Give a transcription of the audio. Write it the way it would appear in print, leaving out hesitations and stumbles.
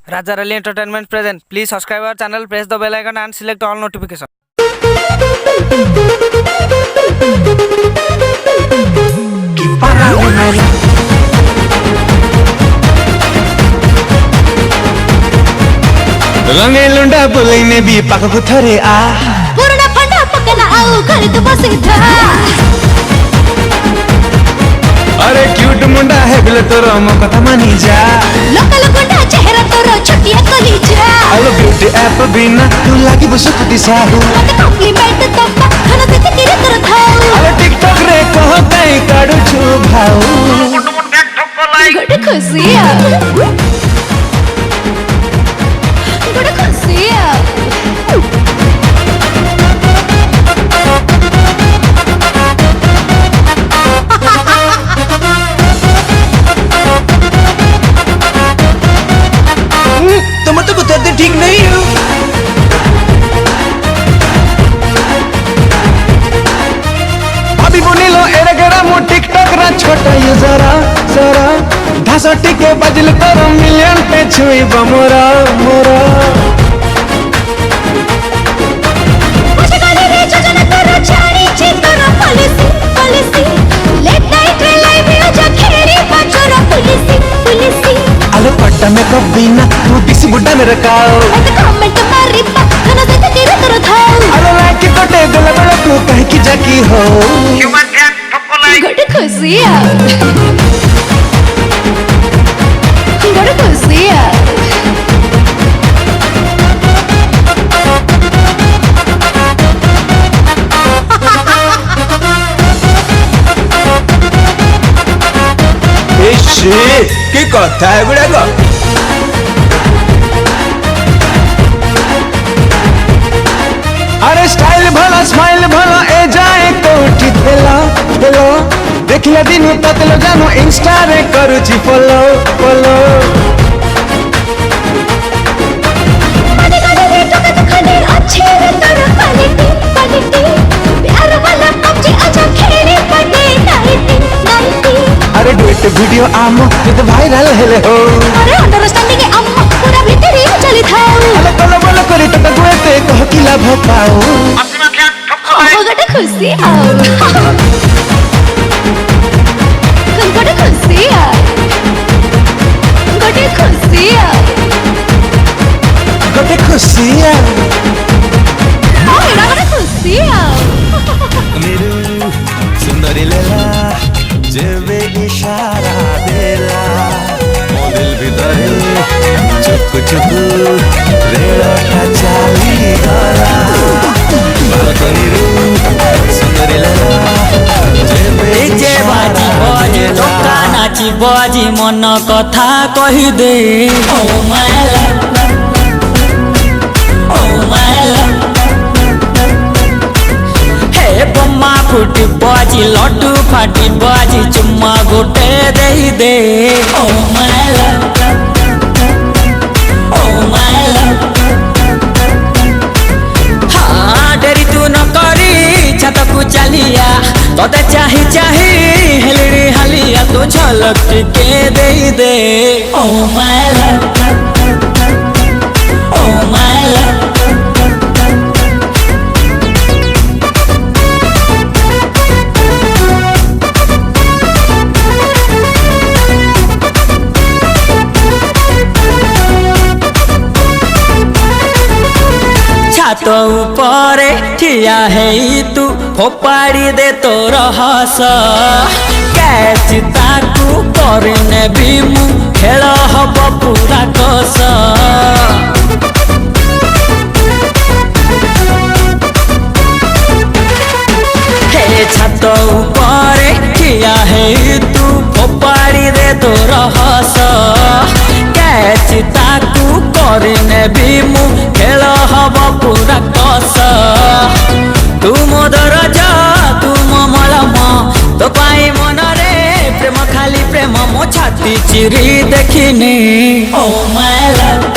Raja Rally Entertainment present. Please subscribe our channel, press the bell icon and select all notifications. रंगेलुंडा बोलैने बी पाकको थरे आ पूर्ण फंडा पकना आऊ गलित बसिधा अरे क्यूट मुंडा है बिले तोर म कथा मानी जा लोकल गुंडा चेहरा तोर छटिया कली जा हेलो ब्यूटी ऐप बिना तू लागी बसुती साहू मत कॉम्प्लीमेंट तप्पा खाना देते तेरे तर थाऊ अरे टिकटॉक रे कहो कई काडू छु भाऊ गड खुशिया गड खुशिया तुम तो कुत्ते ठीक नहीं हो अभी बुनीलो एरे गेरा मो टिकटॉक रा छोटा ये जरा जरा धासा टिके बजल तोर मिलियन पे छुई बमोरा मोरा मुझे गाली रे जोजना तोर छाड़ी छी तोर पॉलिसी पॉलिसी लेट नाइट रे लाइव जो खेड़ी बचोरा पुलिसी पुलिसी आलो पट्टा में कभी ना तू किसी बुड्ढा में रखाओ मत कमेंट मारी पा खाना देते तेरे तर थाऊ आलो लाइक तो टे गला बड़ा तू कहीं की जाकी हो गड खुशिया गड खुशिया କି କଥା ଏଗୁଡାକ अरे स्टाइल भला स्माइल भला ए जाए कोठी देला देलो देखिया दिन ततलो जानो इंस्टा रे करूची फॉलो फॉलो मने गाली रे तो कत खने अच्छे रे तोर क्वालिटी क्वालिटी प्यार वाला पबजी आजा खेड़ी पड़े नाइटी नाइटी अरे duet video Amo with viral हेले हो अरे अंडरस्टैंडिंग अम्मा पूरा भीतर ही चली थाऊ अरे कलो बोलो करी तो दुएते कह की लाभ पाओ गड खुशिया गड खुशिया गड खुशिया गोटे खुशिया गड खुशिया मेरू सुंदरी लेला जेबे इशारा देला मो दिल भीतर चुप चुप रेड़ा चाली गला बालकनी रू सुंदरी लेला जेबे जे बाजी बजे टोका नाची बजी मन कथा कही दे oh my love oh my love हे बम्मा फुटी बजी लड्डू फाटी बजी चुम्मा गोटे देई दे oh my love oh my love हाँ डेरी तू न करी छत को चलिया तोते चाही चाही हेलड़ी हलिया तो झलक के दे दे oh my love oh my love छात उपरे ठिया है तू फोपाड़ी दे तोर हस कैच ताकू करने भी मु खेल हब पूरा कस हे छात उपरे ठिया है तू फोपाड़ी दे तोर हस कैच ताकू करने भी मु खेल हब पूरा कस तू मो दरजा तू मो मलम तो पाई मनरे प्रेम खाली प्रेम मो छाती चिरी देखिनी ओ माय लव